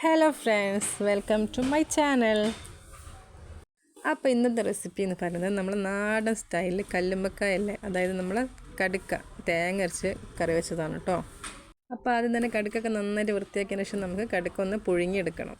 Hello friends, welcome to my channel. അപ്പോൾ ഇന്നത്തെ recipe എന്ന് പറയുന്നത് നമ്മൾ നാടൻ സ്റ്റൈലിൽ കല്ലുമ്മക്കായല്ലേ, അതായത് നമ്മൾ കടുക്ക തേങ്ങ അരച്ച് കറി വെച്ചതാണ് കേട്ടോ. അപ്പോൾ ആദ്യം തന്നെ കടുക്കൊക്കെ നന്നായിട്ട് വൃത്തിയാക്കിയതിന് ശേഷം നമുക്ക് കടുക്ക ഒന്ന് പുഴുങ്ങിയെടുക്കണം.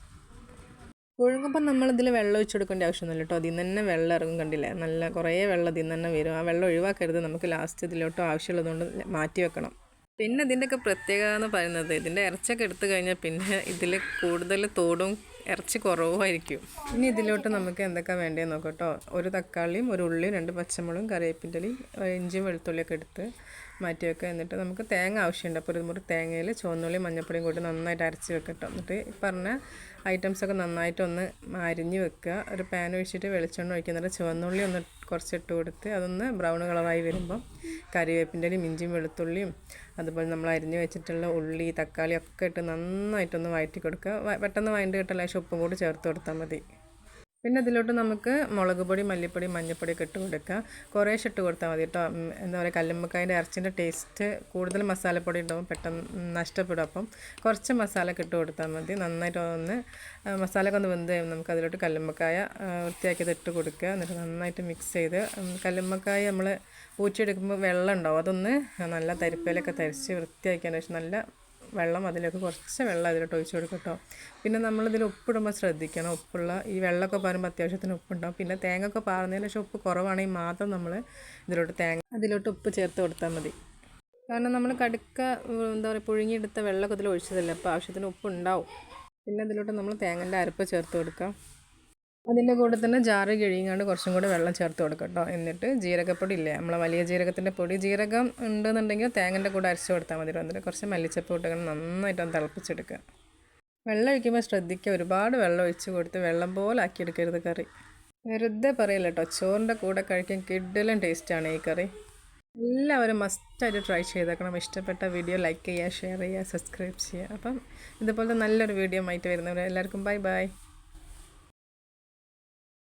പുഴുങ്ങുമ്പോൾ നമ്മളിതിൽ വെള്ളം ഒഴിച്ചു കൊടുക്കേണ്ട ആവശ്യമൊന്നുമില്ല കേട്ടോ. അതിൽ നിന്ന് തന്നെ വെള്ളം ഇറങ്ങും, കണ്ടില്ലേ, നല്ല കുറേ വെള്ളം ഇതിൽ നിന്ന് തന്നെ വരും. ആ വെള്ളം ഒഴിവാക്കരുത്, നമുക്ക് ലാസ്റ്റ് ഇതിലോട്ടോ ആവശ്യമുള്ളതുകൊണ്ട് മാറ്റി വെക്കണം. പിന്നെ ഇതിൻ്റെയൊക്കെ പ്രത്യേകത എന്ന് പറയുന്നത്, ഇതിൻ്റെ ഇറച്ചിയൊക്കെ എടുത്തു കഴിഞ്ഞാൽ പിന്നെ ഇതിൽ കൂടുതൽ തോടും ഇറച്ചി കുറവായിരിക്കും. ഇനി ഇതിലോട്ട് നമുക്ക് എന്തൊക്കെ വേണ്ടതെന്ന് നോക്കട്ടോ. ഒരു തക്കാളിയും ഒരു ഉള്ളിയും 2 പച്ചമുളകും കറിവേപ്പിൻ്റെ ഇലയും ഇഞ്ചിയും വെളുത്തുള്ളിയൊക്കെ എടുത്ത് മാറ്റി വെക്കുക. എന്നിട്ട് നമുക്ക് തേങ്ങ ആവശ്യമുണ്ട്. അപ്പോൾ ഒരു മുറി തേങ്ങയിൽ ചുവന്നുള്ളിയും മഞ്ഞപ്പൊടിയും കൂട്ടി നന്നായിട്ട് അരച്ച് വെക്കട്ടോ. എന്നിട്ട് ഈ പറഞ്ഞ ഐറ്റംസൊക്കെ നന്നായിട്ടൊന്ന് അരിഞ്ഞ് വെക്കുക. ഒരു പാൻ ഒഴിച്ചിട്ട് വെളിച്ചെണ്ണ ഒഴിക്കുന്നിട്ട് ചുവന്നുള്ളി ഒന്ന് കുറച്ചിട്ട് കൊടുത്ത് അതൊന്ന് ബ്രൗൺ കളറായി വരുമ്പം കറിവേപ്പിൻ്റെ ഇലയും ഇഞ്ചിയും വെളുത്തുള്ളിയും അതുപോലെ നമ്മൾ അരിഞ്ഞ് വെച്ചിട്ടുള്ള ഉള്ളി തക്കാളി ഒക്കെ ഇട്ട് നന്നായിട്ടൊന്ന് വഴറ്റി കൊടുക്കുക. പെട്ടെന്ന് വഴണ്ട് കിട്ടാൻ ലേശം ഉപ്പും കൂടി ചേർത്ത് കൊടുത്താൽ മതി. പിന്നെ ഇതിലോട്ട് നമുക്ക് മുളക് പൊടി മല്ലിപ്പൊടി മഞ്ഞൾപ്പൊടിയൊക്കെ ഇട്ട് കൊടുക്കുക. കുറേശ്ശെ ഇട്ട് കൊടുത്താൽ മതി കേട്ടോ. എന്താ പറയുക, കല്ലുമ്മക്കായൻ്റെ ഇറച്ചിൻ്റെ ടേസ്റ്റ് കൂടുതൽ മസാലപ്പൊടി ഉണ്ടാവും, പെട്ടെന്ന് നഷ്ടപ്പെടും. അപ്പം കുറച്ച് മസാലയൊക്കെ ഇട്ട് കൊടുത്താൽ മതി. നന്നായിട്ട് ഒന്ന് മസാലയൊക്കെ ഒന്ന് വെന്ത് കഴിയുമ്പോൾ നമുക്ക് അതിലോട്ട് കല്ലുമ്മക്കായ വൃത്തിയാക്കിയത് ഇട്ട് കൊടുക്കുക. എന്നിട്ട് നന്നായിട്ട് മിക്സ് ചെയ്ത് കല്ലുമ്മക്കായ നമ്മൾ ഊറ്റിയെടുക്കുമ്പോൾ വെള്ളം ഉണ്ടാവും, അതൊന്ന് നല്ല തരിപ്പയിലൊക്കെ തരിച്ച് വൃത്തിയാക്കിയതിന് ശേഷം നല്ല വെള്ളം അതിലേക്ക് കുറച്ച് വെള്ളം അതിലോട്ട് ഒഴിച്ച് കൊടുക്കും കേട്ടോ. പിന്നെ നമ്മളിതിൽ ഉപ്പിടുമ്പോൾ ശ്രദ്ധിക്കണം. ഉപ്പുള്ള ഈ വെള്ളമൊക്കെ പാരുമ്പോൾ അത്യാവശ്യത്തിന് ഉപ്പുണ്ടാവും. പിന്നെ തേങ്ങ ഒക്കെ പാറുന്നതിന് ശേഷം ഉപ്പ് കുറവാണെങ്കിൽ മാത്രം നമ്മൾ അതിലോട്ട് ഉപ്പ് ചേർത്ത് കൊടുത്താൽ മതി. കാരണം നമ്മൾ കടുക്ക എന്താ പറയുക പുഴുങ്ങിയെടുത്ത വെള്ളമൊക്കെ ഇതിൽ ഒഴിച്ചതല്ലേ, അപ്പോൾ ആവശ്യത്തിന് ഉപ്പ് ഉണ്ടാവും. പിന്നെ അതിലോട്ട് നമ്മൾ തേങ്ങൻ്റെ അരപ്പ് ചേർത്ത് കൊടുക്കാം. അതിൻ്റെ കൂടെ തന്നെ ജാറ് കിഴിങ്ങാണ്ട് കുറച്ചും കൂടി വെള്ളം ചേർത്ത് കൊടുക്കുക കേട്ടോ. എന്നിട്ട് ജീരകപ്പൊടി ഇല്ലേ, നമ്മളെ വലിയ ജീരകത്തിൻ്റെ പൊടി, ജീരകം ഉണ്ടെന്നുണ്ടെങ്കിൽ തേങ്ങൻ്റെ കൂടെ അരച്ച് കൊടുത്താൽ മതി. എന്നിട്ട് കുറച്ച് മല്ലിച്ചപ്പ് ഇട്ട് നന്നായിട്ടൊന്ന് തിളപ്പിച്ചെടുക്കുക. വെള്ളം ഒഴിക്കുമ്പോൾ ശ്രദ്ധിക്കുക, ഒരുപാട് വെള്ളം ഒഴിച്ച് കൊടുത്ത് വെള്ളം പോലെ ആക്കിയെടുക്കരുത് കറി. വെറുതെ പറയില്ല കേട്ടോ, ചോറിൻ്റെ കൂടെ കഴിക്കാൻ കിഡിലും ടേസ്റ്റാണ് ഈ കറി. എല്ലാവരും മസ്റ്റായിട്ട് ട്രൈ ചെയ്തേക്കണം. ഇഷ്ടപ്പെട്ട വീഡിയോ ലൈക്ക് ചെയ്യുക, ഷെയർ ചെയ്യുക, സബ്സ്ക്രൈബ് ചെയ്യുക. അപ്പം ഇതുപോലത്തെ നല്ലൊരു വീഡിയോ ആയിട്ട് വരുന്നവരെ എല്ലാവർക്കും ബൈ ബൈ.